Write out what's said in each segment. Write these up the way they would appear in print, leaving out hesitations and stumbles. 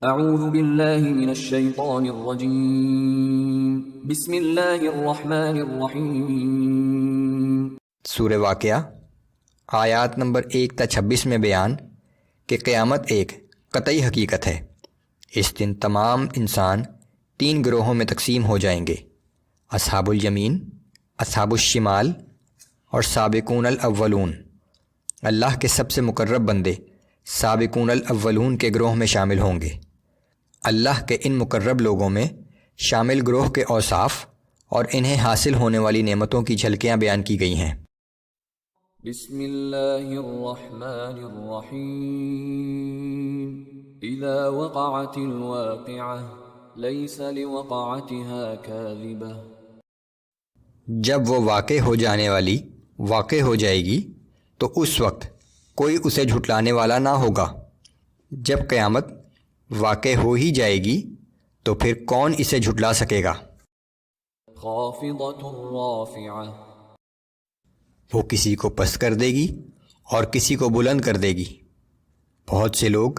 اعوذ باللہ من الشیطان الرجیم بسم اللہ الرحمن الرحیم۔ سورہ واقعہ آیات نمبر 1 تا 26 میں بیان کہ قیامت ایک قطعی حقیقت ہے۔ اس دن تمام انسان 3 گروہوں میں تقسیم ہو جائیں گے، اصحاب الیمین، اصحاب الشمال اور سابقون الاولون۔ اللہ کے سب سے مقرب بندے سابقون الاولون کے گروہ میں شامل ہوں گے۔ اللہ کے ان مقرب لوگوں میں شامل گروہ کے اوصاف اور انہیں حاصل ہونے والی نعمتوں کی جھلکیاں بیان کی گئی ہیں۔ بسم اللہ الرحمن الرحیم۔ اذا وقعت الواقعہ لیس لوقعتها کاذبہ۔ جب وہ واقع ہو جانے والی واقع ہو جائے گی تو اس وقت کوئی اسے جھٹلانے والا نہ ہوگا۔ جب قیامت واقع ہو ہی جائے گی تو پھر کون اسے جھٹلا سکے گا؟ خافضۃ رافعہ۔ وہ کسی کو پست کر دے گی اور کسی کو بلند کر دے گی۔ بہت سے لوگ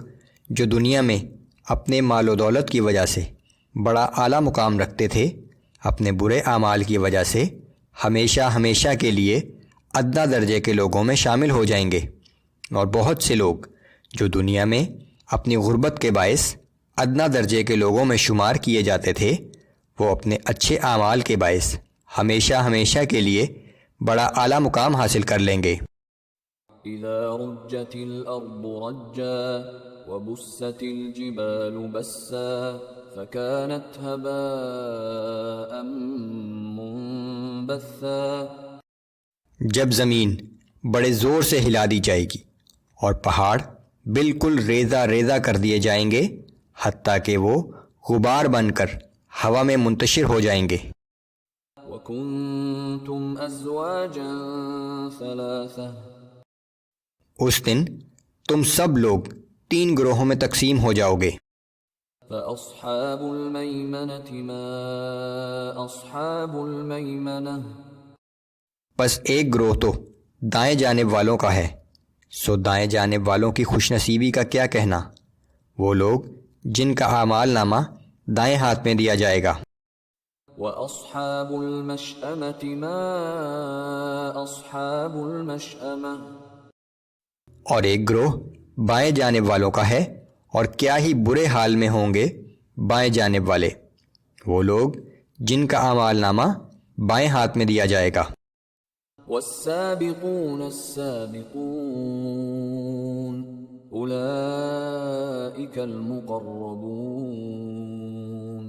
جو دنیا میں اپنے مال و دولت کی وجہ سے بڑا اعلیٰ مقام رکھتے تھے، اپنے برے اعمال کی وجہ سے ہمیشہ ہمیشہ کے لیے ادنا درجے کے لوگوں میں شامل ہو جائیں گے، اور بہت سے لوگ جو دنیا میں اپنی غربت کے باعث ادنا درجے کے لوگوں میں شمار کیے جاتے تھے، وہ اپنے اچھے اعمال کے باعث ہمیشہ ہمیشہ کے لیے بڑا اعلیٰ مقام حاصل کر لیں گے۔ اذا رجت الارض رجا وبست الجبال بسا فكانت هباء منبثا۔ جب زمین بڑے زور سے ہلا دی جائے گی اور پہاڑ بالکل ریزہ ریزہ کر دیے جائیں گے، حتیٰ کہ وہ غبار بن کر ہوا میں منتشر ہو جائیں گے۔ وَكُنْتُمْ أَزْوَاجًا ثَلَاثَةً۔ اس دن تم سب لوگ 3 گروہوں میں تقسیم ہو جاؤ گے۔ فَأَصْحَابُ الْمَيْمَنَةِ مَا أَصْحَابُ الْمَيْمَنَةِ۔ بس ایک گروہ تو دائیں جانب والوں کا ہے، سو دائیں جانب والوں کی خوش نصیبی کا کیا کہنا، وہ لوگ جن کا اعمال نامہ دائیں ہاتھ میں دیا جائے گا۔ وَأَصْحَابُ الْمَشْأَمَةِ مَا أَصْحَابُ الْمَشْأَمَةِ۔ اور ایک گروہ بائیں جانب والوں کا ہے، اور کیا ہی برے حال میں ہوں گے بائیں جانب والے، وہ لوگ جن کا اعمال نامہ بائیں ہاتھ میں دیا جائے گا۔ والسابقون السابقون اولئک المقربون۔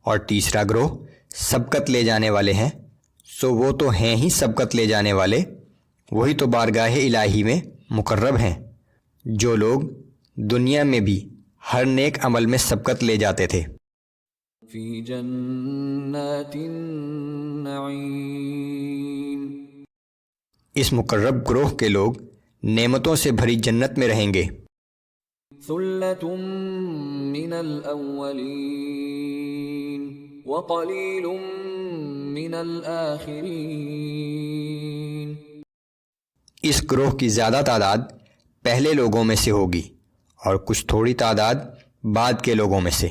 اور تیسرا گروہ سبقت لے جانے والے ہیں، سو وہ تو ہیں ہی سبقت لے جانے والے، وہی تو بارگاہ الہی میں مقرب ہیں، جو لوگ دنیا میں بھی ہر نیک عمل میں سبقت لے جاتے تھے۔ فی جنات النعیم۔ اس مقرب گروہ کے لوگ نعمتوں سے بھری جنت میں رہیں گے۔ ثلۃ من الاولین وقلیل من الآخرین۔ اس گروہ کی زیادہ تعداد پہلے لوگوں میں سے ہوگی اور کچھ تھوڑی تعداد بعد کے لوگوں میں سے۔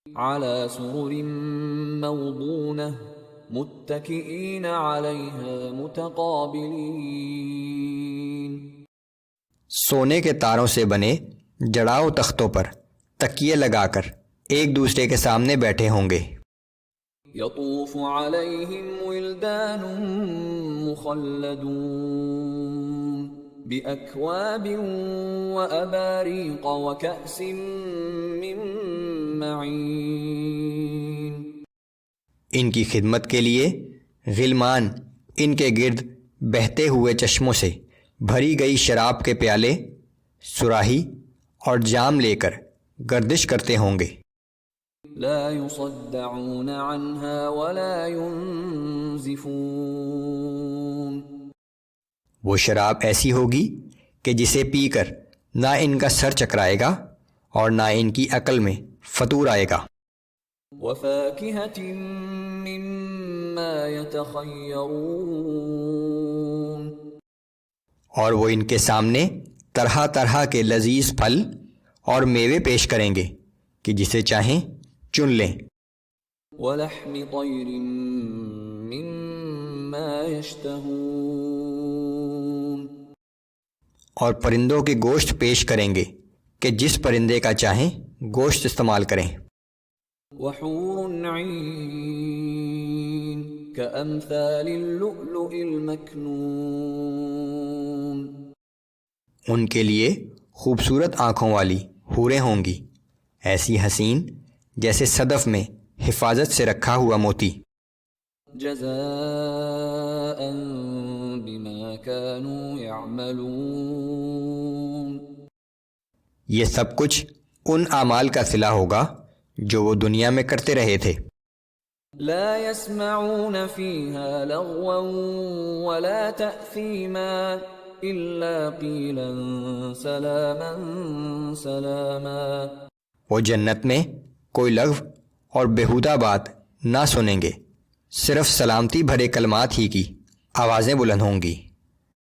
علی سرر موضونہ متکئین علیہا متقابلین۔ سونے کے تاروں سے بنے جڑاؤ تختوں پر تکیے لگا کر ایک دوسرے کے سامنے بیٹھے ہوں گے۔ یطوف علیہم ولدان مخلدون بأکواب وأباریق وکأس من معین۔ ان کی خدمت کے لیے غلمان ان کے گرد بہتے ہوئے چشموں سے بھری گئی شراب کے پیالے، صراحی اور جام لے کر گردش کرتے ہوں گے۔ لا يصدعون عنها ولا ينزفون۔ وہ شراب ایسی ہوگی کہ جسے پی کر نہ ان کا سر چکرائے گا اور نہ ان کی عقل میں فطور آئے گا۔ وفاکہۃ مما یتخیرون۔ اور وہ ان کے سامنے طرح طرح کے لذیذ پھل اور میوے پیش کریں گے کہ جسے چاہیں چن لیں، وَلَحْمِ طَيْرٍ مِّمَّا يَشْتَهُونَ، اور پرندوں کے گوشت پیش کریں گے کہ جس پرندے کا چاہیں گوشت استعمال کریں، وَحُورٌ عِينٌ كَأَمْثَالِ اللُّؤْلُؤِ الْمَكْنُونِ، ان کے لیے خوبصورت آنکھوں والی حوریں ہوں گی، ایسی حسین جیسے صدف میں حفاظت سے رکھا ہوا موتی، جزاء بما كانوا يعملون، یہ سب کچھ ان اعمال کا صلہ ہوگا جو وہ دنیا میں کرتے رہے تھے۔ لا يسمعون فيها لغوا ولا تأثيما إلا قيلا سلاما سلاما، وہ جنت میں کوئی لغو اور بیہودہ بات نہ سنیں گے، صرف سلامتی بھرے کلمات ہی کی آوازیں بلند ہوں گی۔